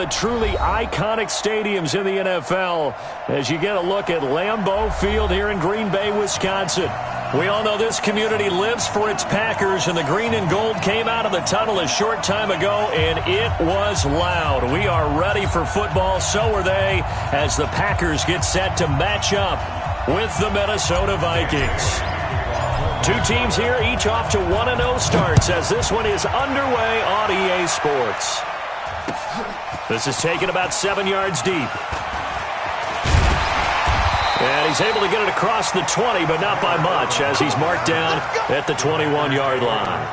the truly iconic stadiums in the NFL as you get a look at Lambeau Field here in Green Bay, Wisconsin. We all know this community lives for its Packers, and the green and gold came out of the tunnel a short time ago, and it was loud. We are ready for football, so are they, as the Packers get set to match up with the Minnesota Vikings. Two teams here, each off to 1-0 starts as this one is underway on EA Sports. This is taken about 7 yards deep. And he's able to get it across the 20, but not by much, as he's marked down at the 21-yard line.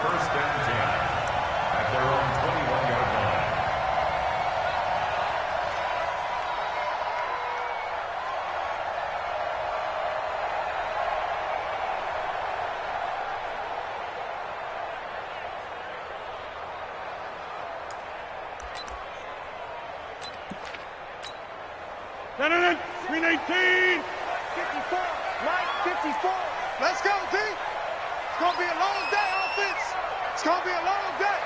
Green 18, 54, right 54. Let's go, D. It's going to be a long day, offense. It's going to be a long day.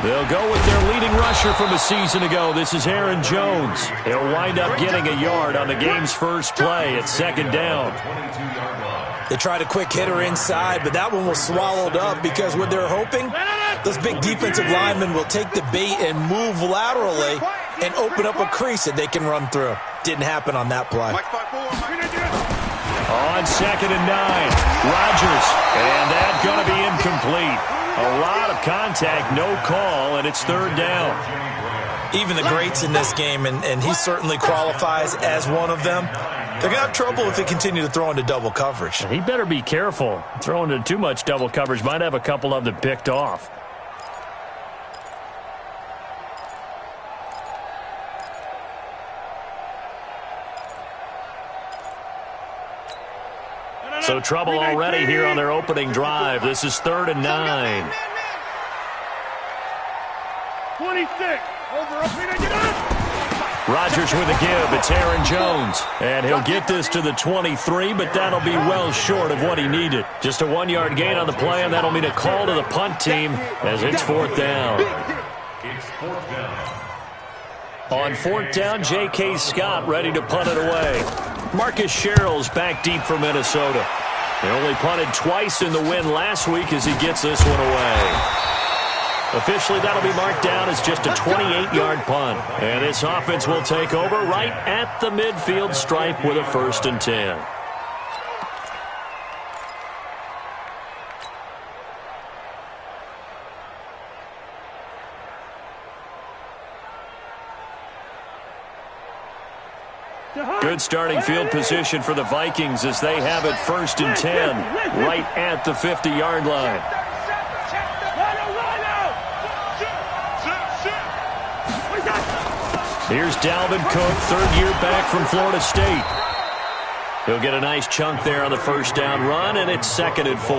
They'll go with their leading rusher from a season ago. This is Aaron Jones. He'll wind up getting a yard on the game's first play at second down. They tried a quick hitter inside, but that one was swallowed up because what they're hoping, those big defensive linemen will take the bait and move laterally and open up a crease that they can run through. Didn't happen on that play. On 2nd and 9, Rodgers, and that's going to be incomplete. A lot of contact, no call, and it's third down. Even the greats in this game, and he certainly qualifies as one of them, they're going to have trouble if they continue to throw into double coverage. He better be careful. Throwing into too much double coverage might have a couple of them picked off. So trouble already here on their opening drive. This is 3rd and 9. 26. Rodgers with a give. It's Aaron Jones. And he'll get this to the 23, but that'll be well short of what he needed. Just a 1-yard gain on the play, and that'll mean a call to the punt team as it's 4th down. On 4th down, J.K. Scott ready to punt it away. Marcus Sherrill's back deep for Minnesota. They only punted twice in the win last week as he gets this one away. Officially, that'll be marked down as just a 28-yard punt. And this offense will take over right at the midfield stripe with a 1st and 10. Good starting field position for the Vikings as they have it 1st and 10 right at the 50-yard line. Here's Dalvin Cook, 3rd year back from Florida State. He'll get a nice chunk there on the 1st down run, and it's 2nd and 4.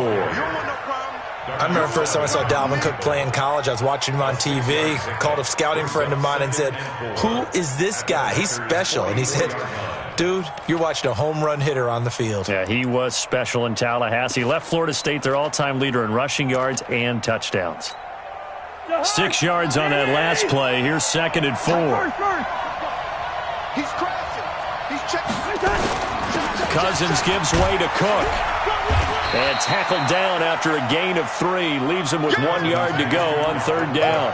I remember the first time I saw Dalvin Cook play in college. I was watching him on TV, called a scouting friend of mine and said, "Who is this guy? He's special." And he said, "Dude, you're watching a home run hitter on the field." Yeah, he was special in Tallahassee. Left Florida State their all-time leader in rushing yards and touchdowns. 6 yards on that last play. Here's 2nd and 4. He's crashing. He's checking. Cousins gives way to Cook. And tackled down after a gain of 3. Leaves him with 1 yard to go on 3rd down.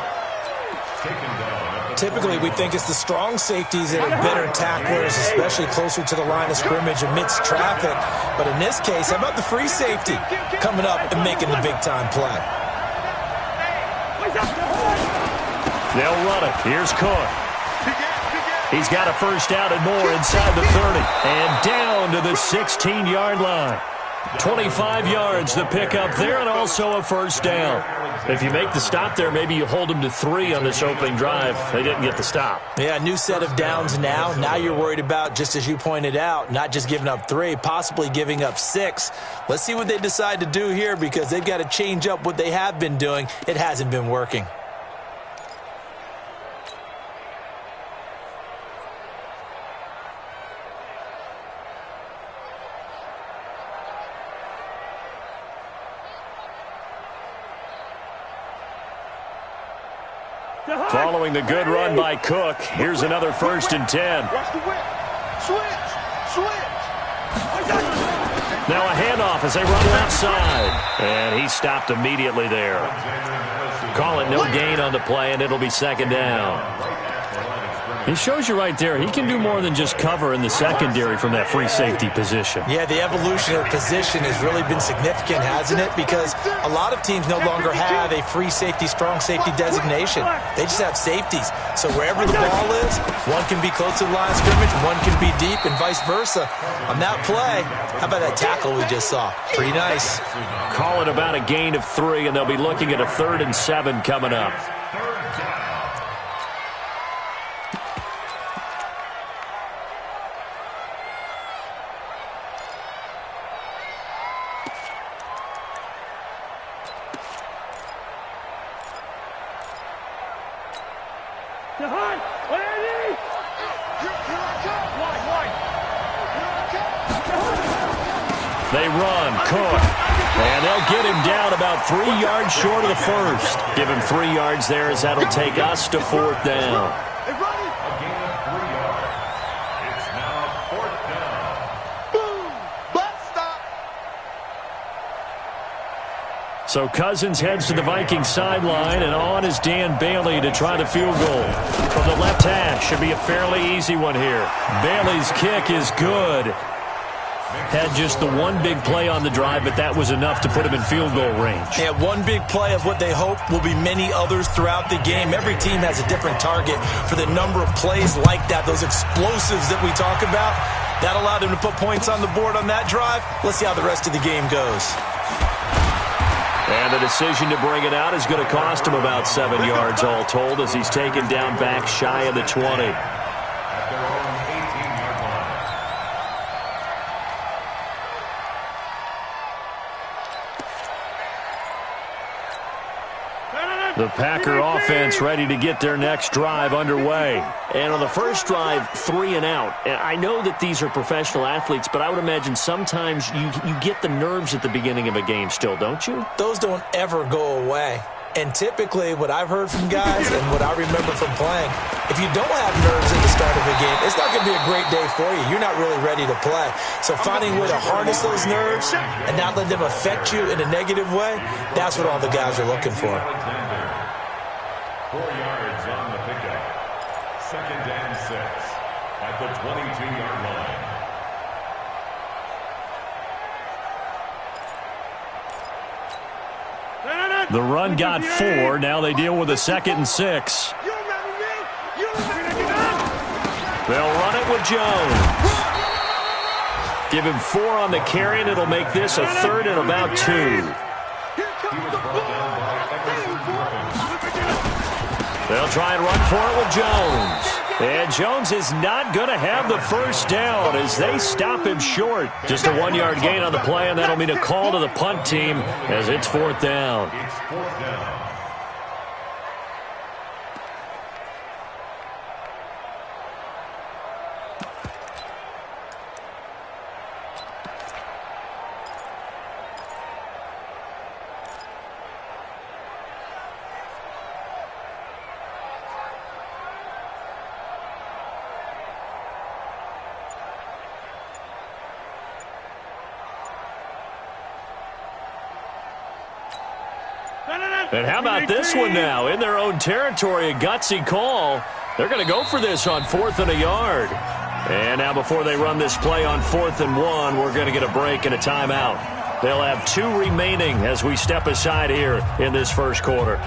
Typically, we think it's the strong safeties that are better tacklers, especially closer to the line of scrimmage amidst traffic. But in this case, how about the free safety coming up and making the big-time play? They'll run it. Here's Cook. He's got a 1st down and more inside the 30. And down to the 16-yard line. 25 yards the pickup there, and also a 1st down. If you make the stop there, maybe you hold them to 3 on this opening drive. They didn't get the stop. Yeah, new set of downs now. Now you're worried about, just as you pointed out, not just giving up 3, possibly giving up 6. Let's see what they decide to do here, because they've got to change up what they have been doing. It hasn't been working. Following the good run by Cook, here's another 1st and 10. Watch the whip. Switch. Now a handoff as they run left side. And he stopped immediately there. Call it no gain on the play, and it'll be 2nd down. He shows you right there, he can do more than just cover in the secondary from that free safety position. Yeah, the evolution of position has really been significant, hasn't it? Because a lot of teams no longer have a free safety, strong safety designation. They just have safeties. So wherever the ball is, one can be close to the line of scrimmage, one can be deep, and vice versa. On that play, how about that tackle we just saw? Pretty nice. Call it about a gain of 3, and they'll be looking at a 3rd and 7 coming up. They run, Cook, and they'll get him down about 3 yards short of the 1st. Give him 3 yards there as that'll take us to 4th down. A gain of 3 yards. It's now 4th down. Boom! Bust stop. So Cousins heads to the Vikings sideline, and on is Dan Bailey to try the field goal. From the left hash, should be a fairly easy one here. Bailey's kick is good. Had just the one big play on the drive, but that was enough to put him in field goal range. Yeah, one big play of what they hope will be many others throughout the game. Every team has a different target for the number of plays like that, those explosives that we talk about. That allowed them to put points on the board on that drive. Let's see how the rest of the game goes. And the decision to bring it out is going to cost him about 7 yards all told as he's taken down back shy of the 20. The Packer offense ready to get their next drive underway. And on the first drive, 3 and out. And I know that these are professional athletes, but I would imagine sometimes you get the nerves at the beginning of a game still, don't you? Those don't ever go away. And typically what I've heard from guys and what I remember from playing, if you don't have nerves at the start of a game, it's not going to be a great day for you. You're not really ready to play. So finding a way to harness those nerves and not let them affect you in a negative way, that's what all the guys are looking for. 4 yards on the pickup. 2nd and 6 at the 22-yard line. The run got 4. Now they deal with a 2nd and 6. They'll run it with Jones. Give him 4 on the carry, and it'll make this a 3rd and about 2. They'll try and run for it with Jones. And Jones is not going to have the first down as they stop him short. Just a 1-yard gain on the play, and that'll mean a call to the punt team as it's 4th down. It's 4th down. And how about this one now? In their own territory, a gutsy call. They're going to go for this on 4th and a yard. And now before they run this play on 4th and 1, we're going to get a break and a timeout. They'll have 2 remaining as we step aside here in this first quarter.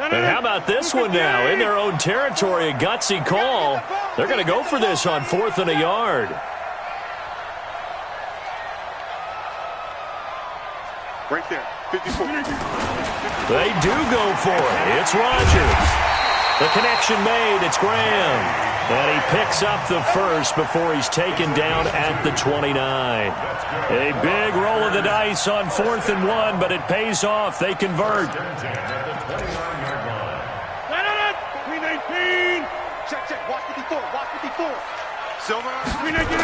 And how about this one now? In their own territory, a gutsy call. They're going to go for this on 4th and a yard. Right there, 54. They do go for it. It's Rodgers. The connection made. It's Graham. And he picks up the first before he's taken down at the 29. A big roll of the dice on 4th and 1, but it pays off. They convert. Green 18. Check. Watch 54. Watch 54. Silver. Green 18.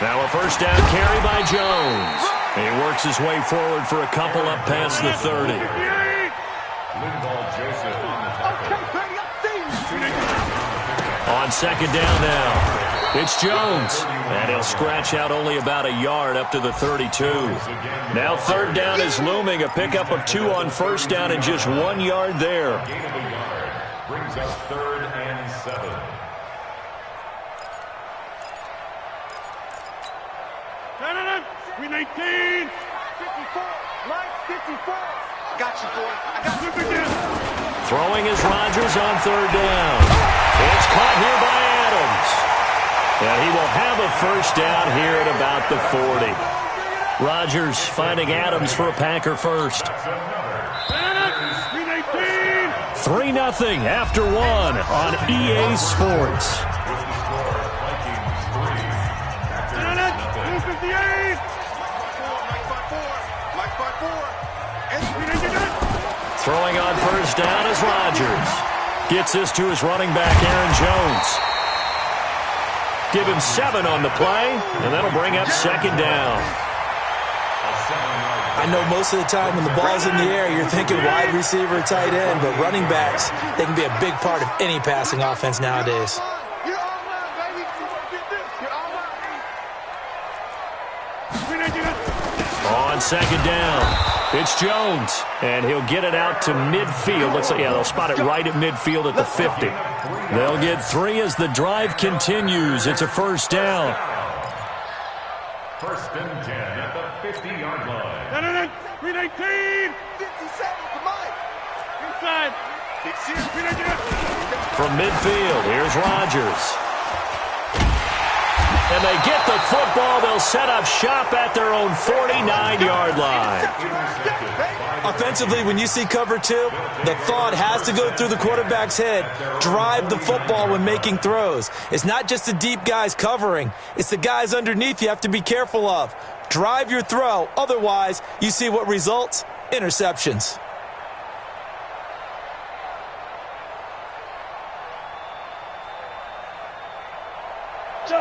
Now a first down carry by Jones. He works his way forward for a couple up past the 30. On second down now, it's Jones. And he'll scratch out only about a yard up to the 32. Now third down is looming. A pickup of 2 on first down and just 1 yard there. Brings up 3rd and 7. Green 18. 54. Mike, 54. Got you, boy. I got you again. Throwing is Rodgers on third down. It's caught here by Adams. And he will have a first down here at about the 40. Rodgers finding Adams for a Packer first. 3-0 after 1 on EA Sports. Throwing on first down is Rodgers. Gets this to his running back, Aaron Jones. Give him 7 on the play, and that'll bring up second down. I know most of the time when the ball's in the air, you're thinking wide receiver, tight end, but running backs, they can be a big part of any passing offense nowadays. On second down, it's Jones, and he'll get it out to midfield. Looks like, they'll spot it right at midfield at the 50. They'll get 3 as the drive continues. It's a first down. 1st and 10 at the 50-yard line. Green 18. 57 for Mike. Inside. From midfield, here's Rodgers. And they get the football. They'll set up shop at their own 49-yard line. Offensively, when you see cover 2, the thought has to go through the quarterback's head. Drive the football when making throws. It's not just the deep guys covering. It's the guys underneath you have to be careful of. Drive your throw. Otherwise, you see what results? Interceptions.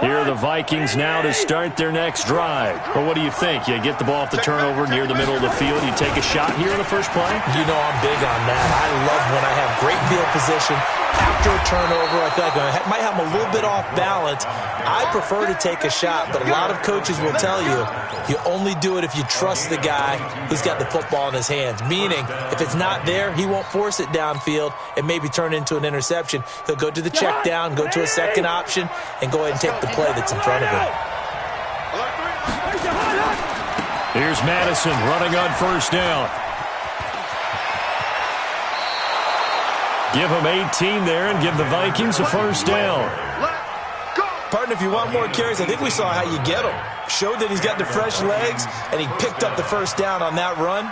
Here are the Vikings now to start their next drive. Well, what do you think? You get the ball off the turnover near the middle of the field. You take a shot here in the first play? You know I'm big on that. I love when I have great field position. After a turnover, I feel like I might have them a little bit off balance. I prefer to take a shot, but a lot of coaches will tell you, you only do it if you trust the guy who's got the football in his hands. Meaning, if it's not there, he won't force it downfield and maybe turn it into an interception. He'll go to the check down, go to a second option, and go ahead and take the play that's in front of him. Here's Madison running on first down. Give him 18 there and give the Vikings a first down. Partner, if you want more carries, I think we saw how you get them. Showed that he's got the fresh legs, and he picked up the first down on that run.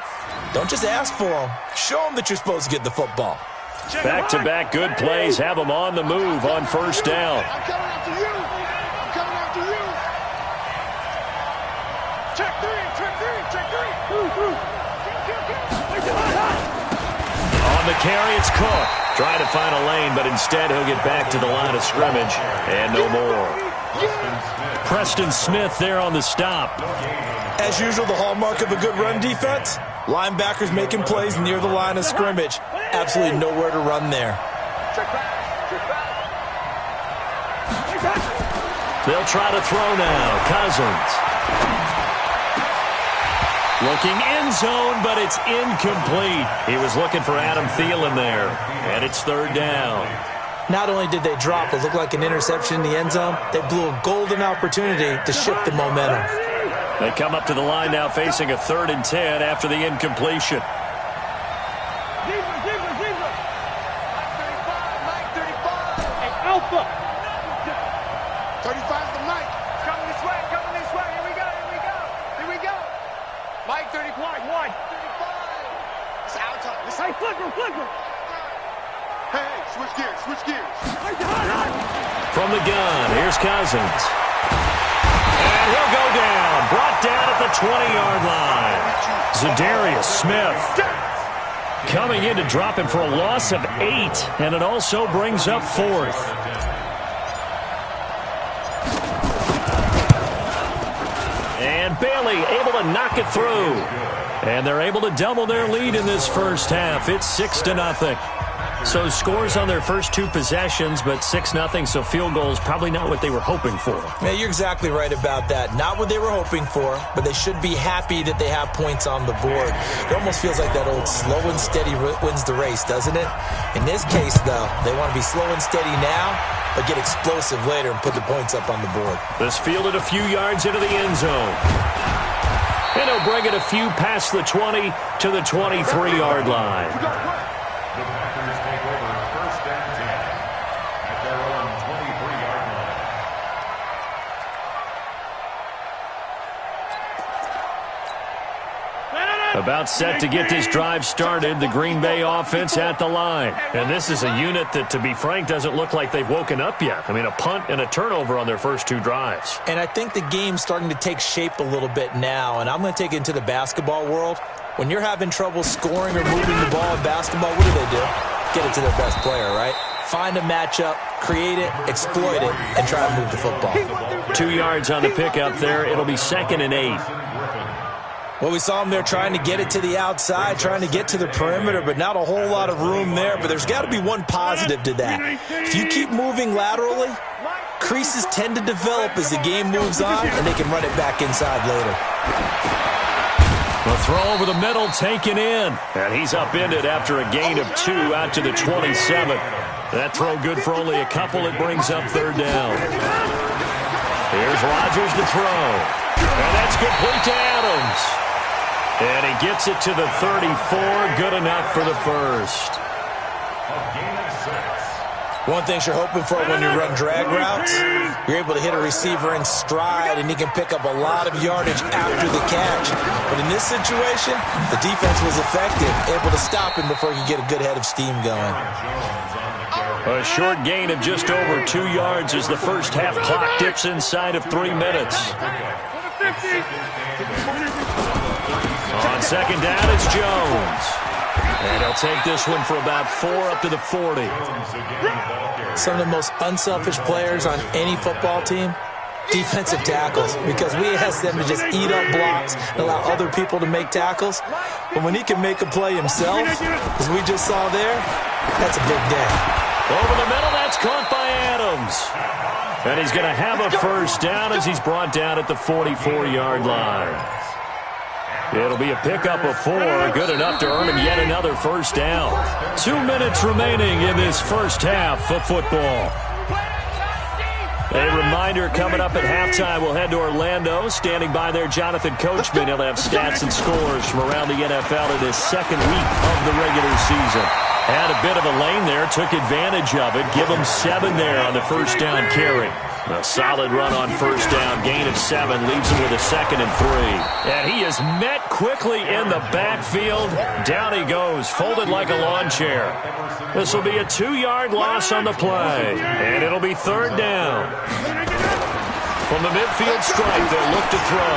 Don't just ask for them. Show them that you're supposed to get the football. Back-to-back good plays have them on the move on first down. I'm coming after you. I'm coming after you. Check 3. On the carry, it's Cook. Trying to find a lane, but instead he'll get back to the line of scrimmage. And no more. Preston Smith there on the stop. As usual, the hallmark of a good run defense, linebackers making plays near the line of scrimmage. Absolutely nowhere to run there. They'll try to throw now. Cousins. Looking end zone, but it's incomplete. He was looking for Adam Thielen there. And it's third down. Not only did they drop what looked like an interception in the end zone, they blew a golden opportunity to shift the momentum. They come up to the line now facing a 3rd and 10 after the incompletion. Alpha. 35 to Mike. Coming this way. Here we go. Mike 35. 1. 35. It's our time. Hey, flipper. Hey, switch gears. From the gun, here's Cousins. And he'll go down. Brought down at the 20-yard line. Zadarius Smith coming in to drop him for a loss of 8. And it also brings up 4th. And Bailey able to knock it through. And they're able to double their lead in this first half. It's 6-0. So scores on their first 2 possessions, but 6-0, so field goals probably not what they were hoping for. Yeah, you're exactly right about that. Not what they were hoping for, but they should be happy that they have points on the board. It almost feels like that old slow and steady wins the race, doesn't it? In this case, though, they want to be slow and steady now, but get explosive later and put the points up on the board. This fielded a few yards into the end zone. And he'll bring it a few past the 20 to the 23-yard line. The Packers take over first and 10 at their own 23-yard line. About set to get this drive started, the Green Bay offense at the line. And this is a unit that, to be frank, doesn't look like they've woken up yet. I mean, a punt and a turnover on their first 2 drives. And I think the game's starting to take shape a little bit now, and I'm going to take it into the basketball world. When you're having trouble scoring or moving the ball in basketball, what do? Get it to their best player, right? Find a matchup, create it, exploit it, and try to move the football. 2 yards on the pickup there. It'll be 2nd and 8. Well, we saw them there trying to get it to the outside, trying to get to the perimeter, but not a whole lot of room there. But there's got to be one positive to that. If you keep moving laterally, creases tend to develop as the game moves on, and they can run it back inside later. The throw over the middle taken in. And he's upended after a gain of 2 out to the 27. That throw good for only a couple. It brings up 3rd down. Here's Rodgers to throw. And that's complete to Adams. And he gets it to the 34. Good enough for the first. One thing you're hoping for when you run drag routes, you're able to hit a receiver in stride, and he can pick up a lot of yardage after the catch. But in this situation, the defense was effective, able to stop him before he could get a good head of steam going. A short gain of just over 2 yards as the first half clock dips inside of 3 minutes. On 2nd down, it's Jones. And he'll take this one for about 4 up to the 40. Some of the most unselfish players on any football team, defensive tackles, because we ask them to just eat up blocks and allow other people to make tackles. But when he can make a play himself, as we just saw there, that's a big day. Over the middle, that's caught by Adams. And he's going to have a first down as he's brought down at the 44-yard line. It'll be a pickup of 4, good enough to earn him yet another first down. 2 minutes remaining in this first half of football. A reminder, coming up at halftime, we'll head to Orlando. Standing by there, Jonathan Coachman. He'll have stats and scores from around the NFL in this 2nd week of the regular season. Had a bit of a lane there, took advantage of it. Give him 7 there on the first down carry. A solid run on first down, gain of 7, leaves him with a 2nd and 3. And he is met quickly in the backfield. Down he goes, folded like a lawn chair. This will be a 2-yard loss on the play. And it'll be 3rd down. From the midfield stripe, they'll look to throw.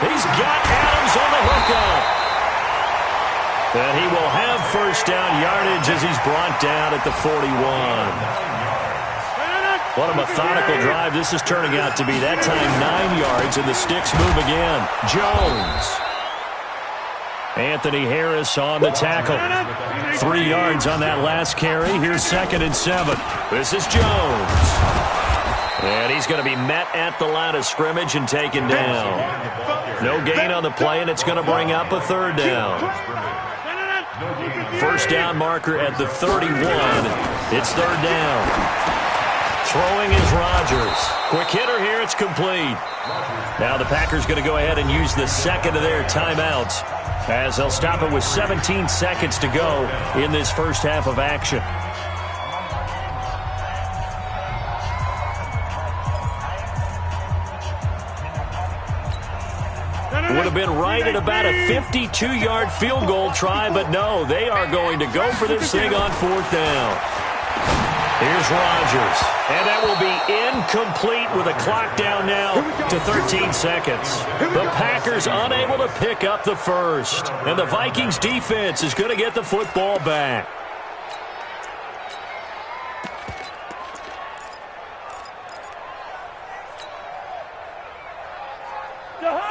He's got Adams on the hookup. And he will have first down yardage as he's brought down at the 41. What a methodical drive this is turning out to be. That time 9 yards, and the sticks move again. Jones. Anthony Harris on the tackle. 3 yards on that last carry. Here's 2nd and 7. This is Jones. And he's going to be met at the line of scrimmage and taken down. No gain on the play, and it's going to bring up a 3rd down. First down marker at the 31. It's 3rd down. Throwing is Rodgers. Quick hitter here, it's complete. Now the Packers going to go ahead and use the 2nd of their timeouts as they'll stop it with 17 seconds to go in this first half of action. Would have been right at about a 52-yard field goal try, but no, they are going to go for this thing on 4th down. Here's Rodgers. And that will be incomplete with a clock down now to 13 seconds. The Packers unable to pick up the first. And the Vikings defense is going to get the football back.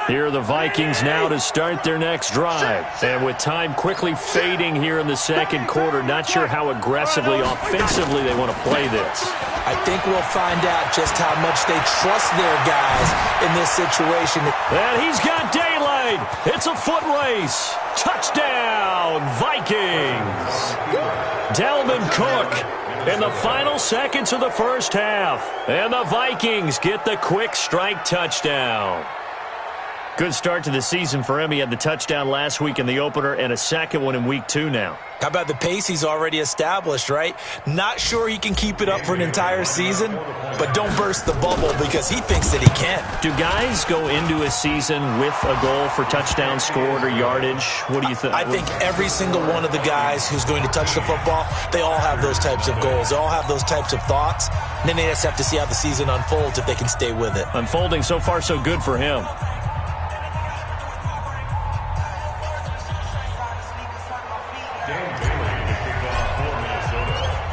Here are the Vikings now to start their next drive. And with time quickly fading here in the second quarter, not sure how aggressively, offensively they want to play this. I think we'll find out just how much they trust their guys in this situation. And he's got daylight. It's a foot race. Touchdown, Vikings. Dalvin Cook in the final seconds of the first half. And the Vikings get the quick strike touchdown. Good start to the season for him. He had the touchdown last week in the opener and a second one in week 2 now. How about the pace he's already established, right? Not sure he can keep it up for an entire season, but don't burst the bubble because he thinks that he can. Do guys go into a season with a goal for touchdown scored or yardage? What do you think? I think every single one of the guys who's going to touch the football, they all have those types of goals. They all have those types of thoughts. And then they just have to see how the season unfolds if they can stay with it. Unfolding so far so good for him.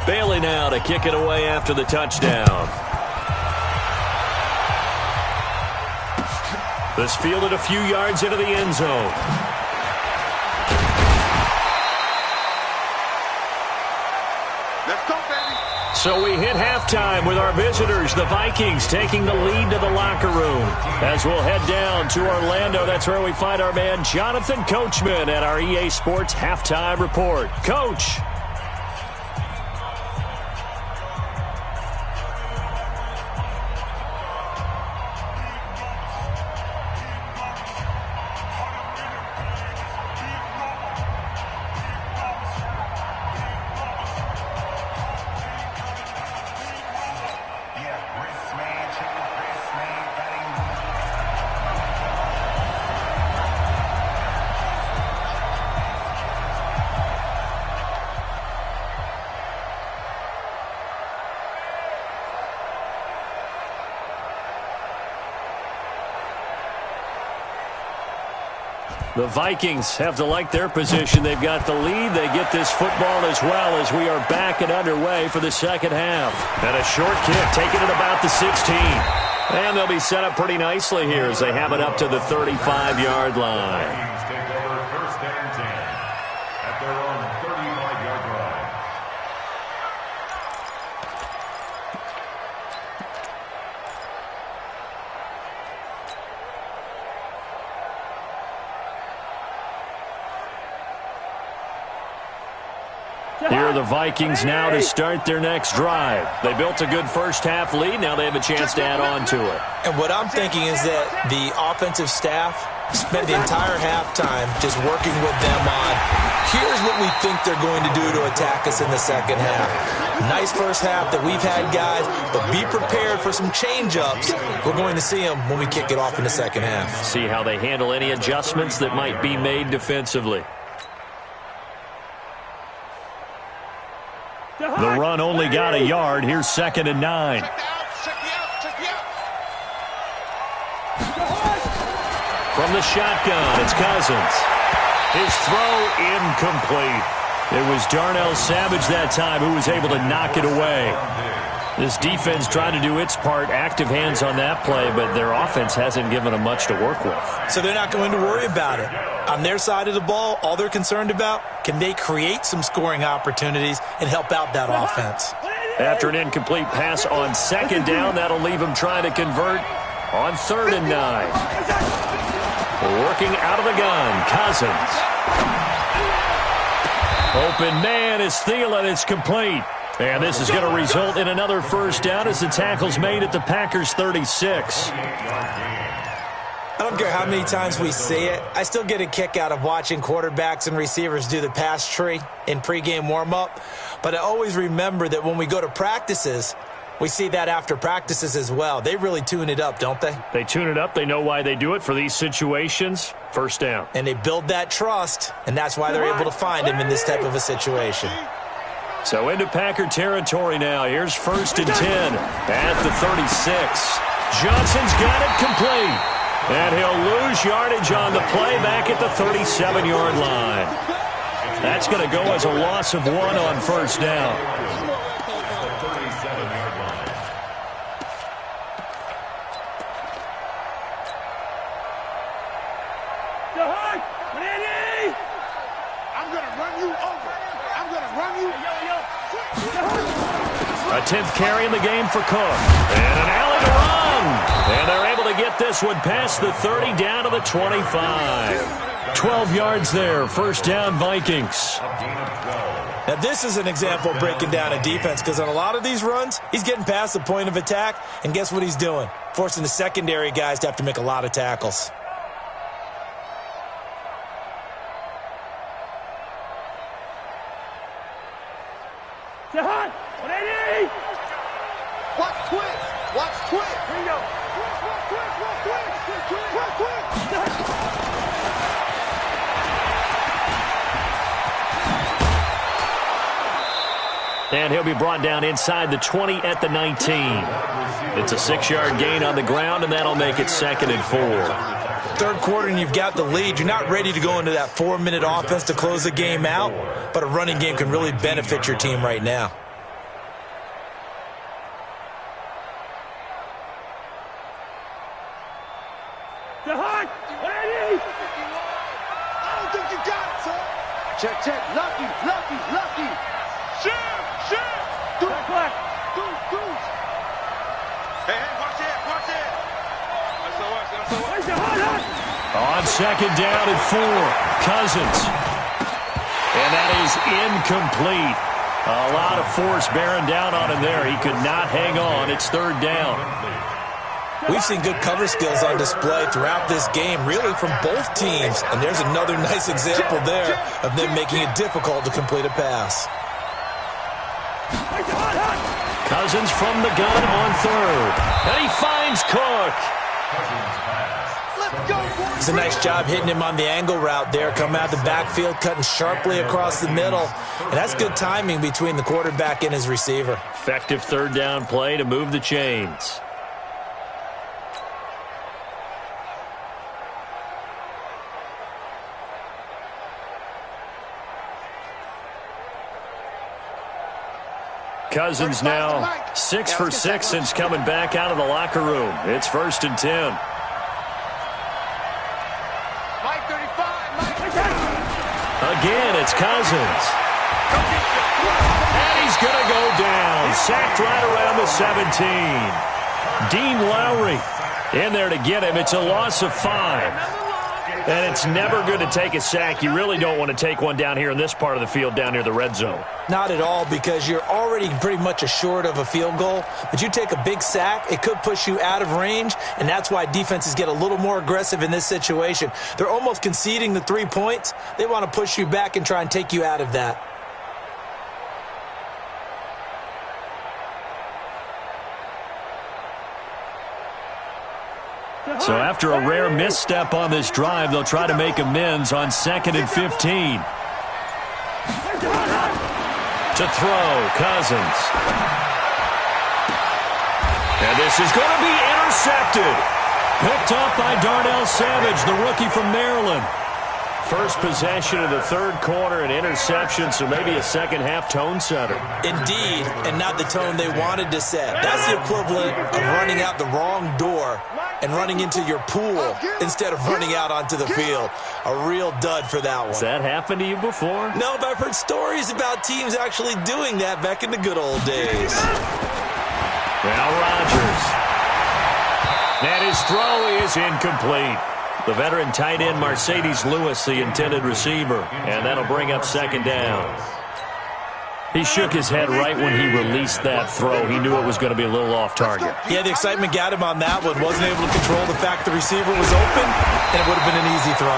Bailey now to kick it away after the touchdown. This fielded a few yards into the end zone. Let's go, baby. So we hit halftime with our visitors, the Vikings, taking the lead to the locker room. As we'll head down to Orlando, that's where we find our man Jonathan Coachman at our EA Sports Halftime Report. Coach. The Vikings have to like their position. They've got the lead. They get this football as well as we are back and underway for the second half. And a short kick taken at about the 16. And they'll be set up pretty nicely here as they have it up to the 35-yard line. Vikings take over first and 10 at their own 35-yard line. Here are the Vikings now to start their next drive. They built a good first-half lead. Now they have a chance to add on to it. And what I'm thinking is that the offensive staff spent the entire halftime just working with them on, here's what we think they're going to do to attack us in the second half. Nice first half that we've had, guys, but be prepared for some change-ups. We're going to see them when we kick it off in the second half. See how they handle any adjustments that might be made defensively. The run only got a yard. Here's 2nd and 9. From the shotgun, it's Cousins. His throw incomplete. It was Darnell Savage that time who was able to knock it away. This defense tried to do its part, active hands on that play, but their offense hasn't given them much to work with. So they're not going to worry about it. On their side of the ball, all they're concerned about, can they create some scoring opportunities and help out that offense? After an incomplete pass on 2nd down, that'll leave them trying to convert on 3rd and 9. Working out of the gun, Cousins. Open man is Thielen. It's complete. And this is going to result in another first down as the tackle's made at the Packers' 36. I don't care how many times we see it. I still get a kick out of watching quarterbacks and receivers do the pass tree in pregame warm-up. But I always remember that when we go to practices, we see that after practices as well. They really tune it up, don't they? They tune it up. They know why they do it for these situations. First down. And they build that trust, and that's why they're able to find him in this type of a situation. So into Packer territory now. Here's 1st and 10 at the 36. Johnson's got it complete. And he'll lose yardage on the play back at the 37-yard line. That's going to go as a loss of 1 on 1st down. I'm going to run you over. I'm going to run you. A 10th carry in the game for Cook. And an alley to run. And they're able to get this one past the 30 down to the 25. 12 yards there. 1st down, Vikings. Now, this is an example of breaking down a defense because on a lot of these runs, he's getting past the point of attack, and guess what he's doing? Forcing the secondary guys to have to make a lot of tackles. Watch twist. Watch twist. Here you go. Twist. And he'll be brought down inside the 20 at the 19. It's a 6-yard gain on the ground, and that'll make it 2nd and 4. 3rd quarter, and you've got the lead. You're not ready to go into that 4-minute offense to close the game out, but a running game can really benefit your team right now. I don't think you got it, sir. Check. Lucky. Shit. Deuce. Hey, watch it. On 2nd down and 4, Cousins. And that is incomplete. A lot of force bearing down on him there. He could not hang on. It's 3rd down. We've seen good cover skills on display throughout this game, really from both teams. And there's another nice example there of them making it difficult to complete a pass. Cousins from the gun on 3rd. And he finds Cook. It's a nice job hitting him on the angle route there, coming out of the backfield, cutting sharply across the middle. And that's good timing between the quarterback and his receiver. Effective 3rd down play to move the chains. Cousins now 6 for 6 since coming back out of the locker room. It's 1st and 10. Mike 35. Again, it's Cousins. And he's going to go down. Sacked right around the 17. Dean Lowry in there to get him. It's a loss of 5. And it's never good to take a sack. You really don't want to take one down here in this part of the field down near the red zone. Not at all, because you're already pretty much assured of a field goal. But you take a big sack, it could push you out of range, and that's why defenses get a little more aggressive in this situation. They're almost conceding the 3 points. They want to push you back and try and take you out of that. So after a rare misstep on this drive, they'll try to make amends on 2nd and 15. To throw, Cousins. And this is going to be intercepted. Picked up by Darnell Savage, the rookie from Maryland. First possession of the 3rd quarter, an interception, so maybe a second-half tone setter. Indeed, and not the tone they wanted to set. That's the equivalent of running out the wrong door and running into your pool instead of running out onto the field. A real dud for that one. Has that happened to you before? No, but I've heard stories about teams actually doing that back in the good old days. Now Rodgers. And his throw is incomplete. The veteran tight end Mercedes Lewis, the intended receiver. And that'll bring up 2nd down. He shook his head right when he released that throw. He knew it was going to be a little off target. Yeah, the excitement got him on that one. Wasn't able to control the fact the receiver was open, and it would have been an easy throw.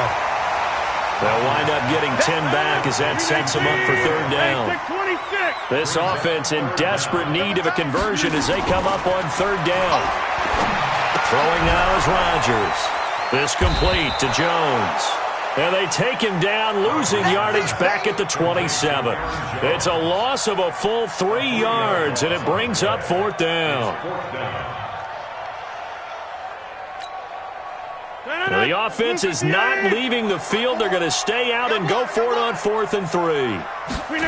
They'll wind up getting 10 back as that sets them up for 3rd down. This offense in desperate need of a conversion as they come up on 3rd down. Throwing now is Rodgers. This complete to Jones. And they take him down, losing yardage back at the 27. It's a loss of a full 3 yards, and it brings up 4th down. The offense is not leaving the field. They're going to stay out and go for it on 4th and 3. Here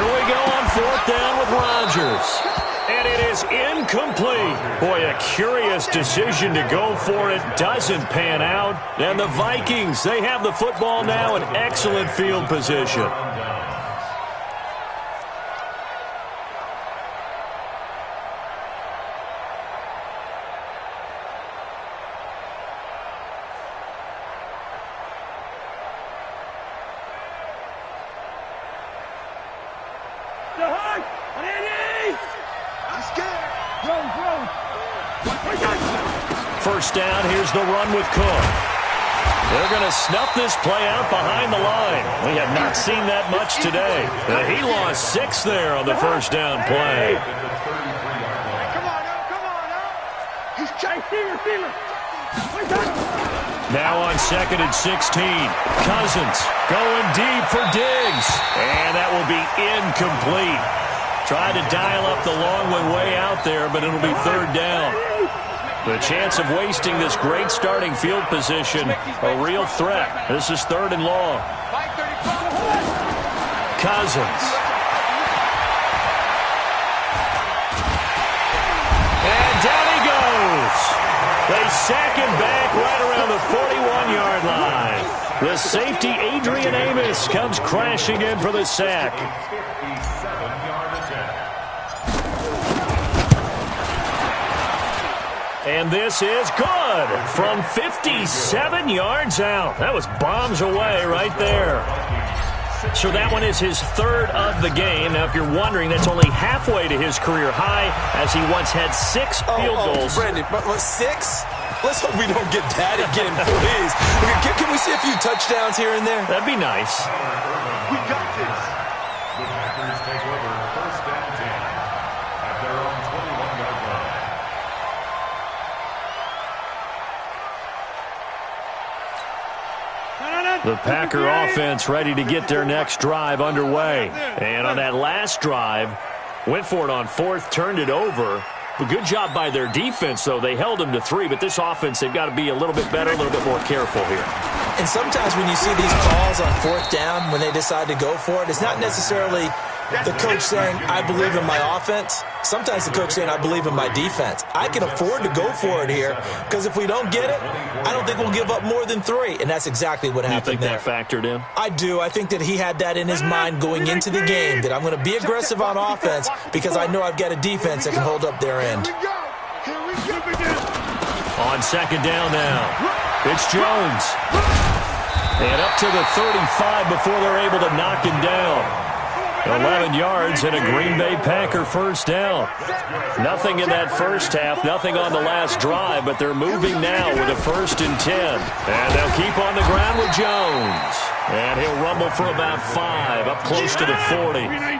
we go on 4th down with Rodgers. And it is incomplete. Boy, a curious decision to go for it. Doesn't pan out. And the Vikings, they have the football now in excellent field position. First down, here's the run with Cook. They're going to snuff this play out behind the line. We have not seen that much today. He lost 6 there on the first down play. Come on now. He's chasing. Now on 2nd and 16. Cousins going deep for Diggs. And that will be incomplete. Tried to dial up the long one way out there, but it'll be 3rd down. The chance of wasting this great starting field position, a real threat. This is 3rd and long. Cousins. And down he goes. They sack him back right around the 41-yard line. The safety, Adrian Amos, comes crashing in for the sack. And this is good from 57 yards out. That was bombs away right there. So that one is his 3rd of the game. Now, if you're wondering, that's only halfway to his career high, as he once had 6 field goals. Brandon, but 6? Let's hope we don't get that again, please. Can we see a few touchdowns here and there? That'd be nice. We got this. The Packers take over 1st and 10 at their own 21-yard line. The Packer offense ready to get their next drive underway. And on that last drive, went for it on 4th, turned it over. But good job by their defense, though. They held them to 3, but this offense, they've got to be a little bit better, a little bit more careful here. And sometimes when you see these calls on 4th down, when they decide to go for it, it's not necessarily the coach saying, I believe in my offense. Sometimes the coach saying, I believe in my defense. I can afford to go for it here, because if we don't get it, I don't think we'll give up more than 3. And that's exactly what happened there. You think that factored in? I do. I think that he had that in his mind going into the game, that I'm going to be aggressive on offense because I know I've got a defense that can hold up their end. On 2nd down now, it's Jones. And up to the 35 before they're able to knock him down. 11 yards and a Green Bay Packer first down. Nothing in that first half, nothing on the last drive, but they're moving now with a 1st and 10. And they'll keep on the ground with Jones. And he'll rumble for about 5, up close to the 40. Mike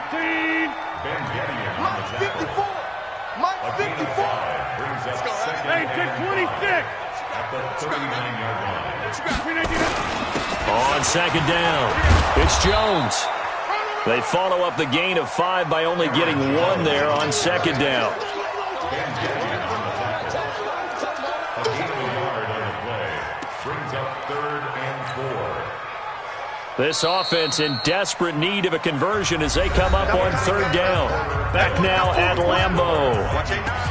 54. Mike 54. Brings up 2nd Hey, take 26. at the 39-yard line. On 2nd down, it's Jones. They follow up the gain of 5 by only getting 1 there on 2nd down. A gain of a yard on the play. Brings up 3rd and 4. This offense in desperate need of a conversion as they come up on 3rd down. Back now at Lambeau.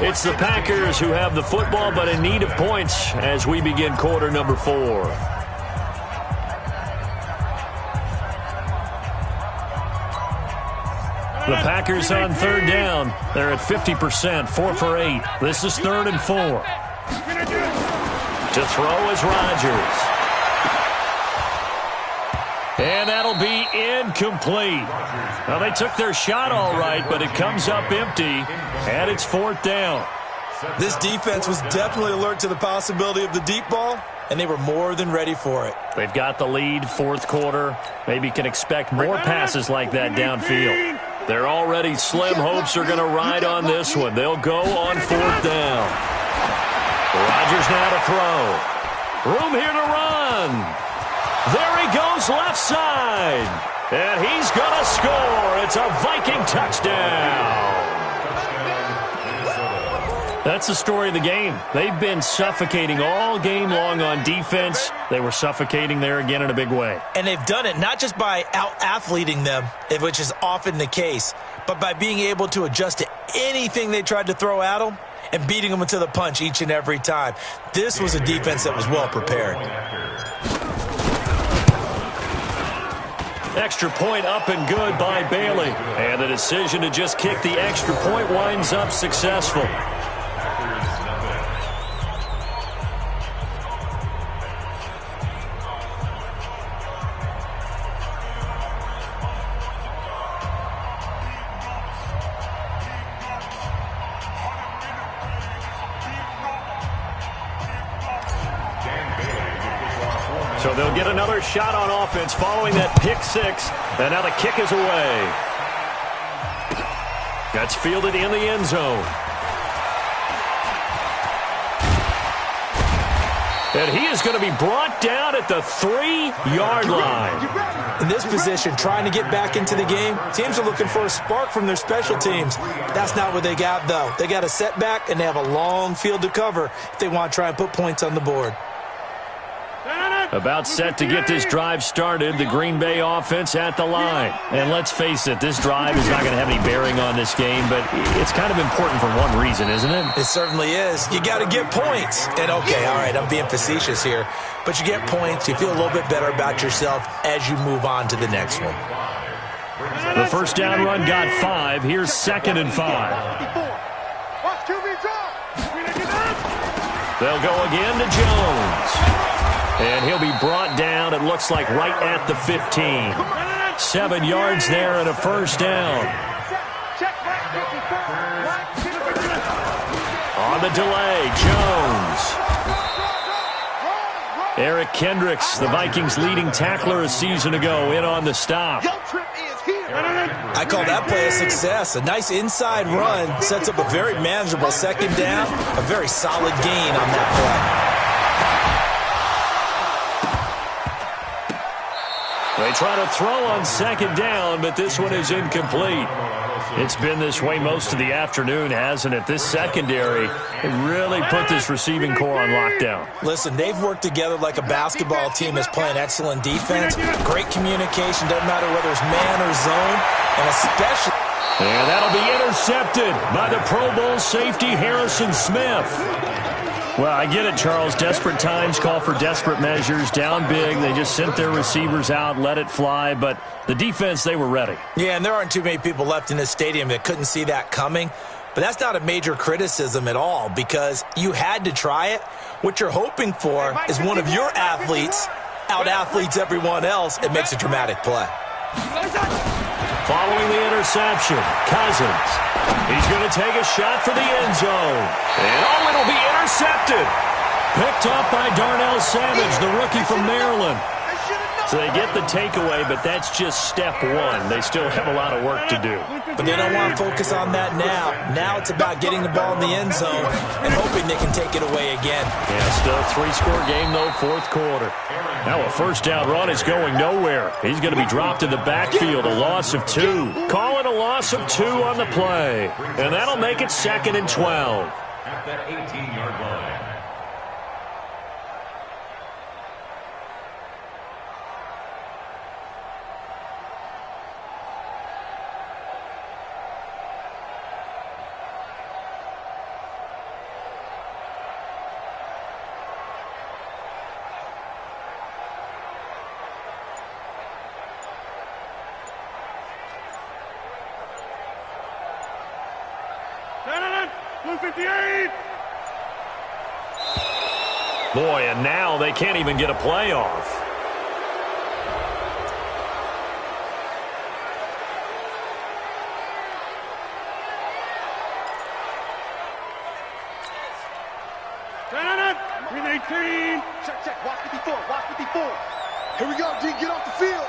It's the Packers who have the football but in need of points as we begin quarter number 4. The Packers on 3rd down. They're at 50%, 4 for 8. This is 3rd and 4. To throw is Rodgers. And that'll be incomplete. Now, they took their shot all right, but it comes up empty, and it's 4th down. This defense was definitely alert to the possibility of the deep ball, and they were more than ready for it. They've got the lead, 4th quarter. Maybe can expect more passes like that downfield. They're already slim hopes are going to ride on this one. They'll go on 4th down. Rodgers now to throw. Room here to run. There he goes left side. And he's going to score. It's a Viking touchdown. That's the story of the game. They've been suffocating all game long on defense. They were suffocating there again in a big way. And they've done it not just by out-athleting them, which is often the case, but by being able to adjust to anything they tried to throw at them and beating them to the punch each and every time. This was a defense that was well prepared. Extra point up and good by Bailey. And the decision to just kick the extra point winds up successful. So they'll get another shot on offense following that pick six. And now the kick is away. That's fielded in the end zone. And he is going to be brought down at the 3-yard line. In this position, trying to get back into the game, teams are looking for a spark from their special teams. That's not what they got, though. They got a setback, and they have a long field to cover if they want to try and put points on the board. About set to get this drive started, the Green Bay offense at the line. And let's face it, this drive is not going to have any bearing on this game, but it's kind of important for one reason, isn't it? It certainly is. You got to get points. And, okay, all right, I'm being facetious here, but you get points, you feel a little bit better about yourself as you move on to the next one. The first down run got 5. Here's 2nd and 5. They'll go again to Jones. And he'll be brought down, it looks like, right at the 15. 7 yards there and a first down. On the delay, Jones. Eric Kendricks, the Vikings' leading tackler a season ago, in on the stop. I call that play a success. A nice inside run sets up a very manageable second down, a very solid gain on that play. They try to throw on second down, but this one is incomplete. It's been this way most of the afternoon, hasn't it? This secondary really put this receiving core on lockdown. Listen, they've worked together like a basketball team that's playing excellent defense. Great communication, doesn't matter whether it's man or zone, and especially... And that'll be intercepted by the Pro Bowl safety Harrison Smith. Well, I get it, Charles. Desperate times call for desperate measures. Down big, they just sent their receivers out, let it fly. But the defense, they were ready. Yeah, and there aren't too many people left in this stadium that couldn't see that coming. But that's not a major criticism at all because you had to try it. What you're hoping for is one of your athletes out-athletes everyone else and makes a dramatic play. Following the interception, Cousins. He's going to take a shot for the end zone. And it'll be intercepted. Picked up by Darnell Savage, the rookie from Maryland. So they get the takeaway, but that's just step one. They still have a lot of work to do. But they don't want to focus on that now. Now it's about getting the ball in the end zone and hoping they can take it away again. Yeah, still a 3-score game, though, 4th quarter. Now a first down run is going nowhere. He's going to be dropped in the backfield, a loss of 2. Call it a loss of 2 on the play. And that'll make it 2nd and 12. At that 18-yard line. Boy, and now they can't even get a play off. Green 18. Check. Watch 54. Here we go, D. Get off the field.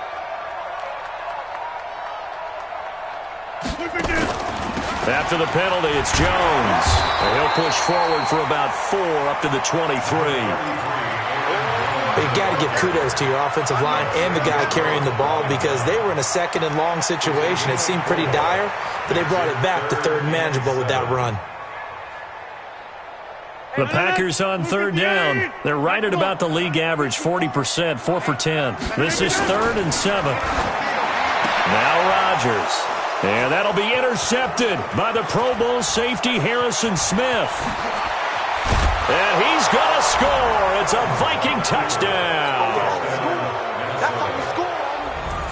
After the penalty, it's Jones. And he'll push forward for about 4 up to the 23. But you got to give kudos to your offensive line and the guy carrying the ball because they were in a second and long situation. It seemed pretty dire, but they brought it back to third and manageable with that run. The Packers on third down. They're right at about the league average, 40%, 4 for 10. This is 3rd and 7. Now Rodgers. And that'll be intercepted by the Pro Bowl safety Harrison Smith. And he's going to score. It's a Viking touchdown.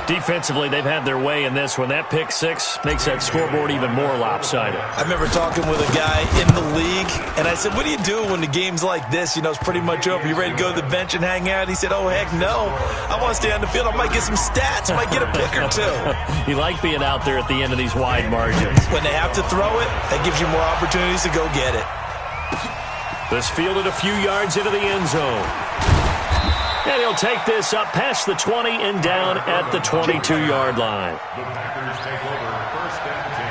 Defensively, they've had their way in this one. That pick six makes that scoreboard even more lopsided. I remember talking with a guy in the league, and I said, what do you do when the game's like this? You know, it's pretty much over. You ready to go to the bench and hang out? He said, oh, heck no. I want to stay on the field. I might get some stats. I might get a pick or two. You like being out there at the end of these wide margins. When they have to throw it, that gives you more opportunities to go get it. This fielded a few yards into the end zone. And he'll take this up past the 20 and down at the 22-yard line. The Packers take over 1st and 10.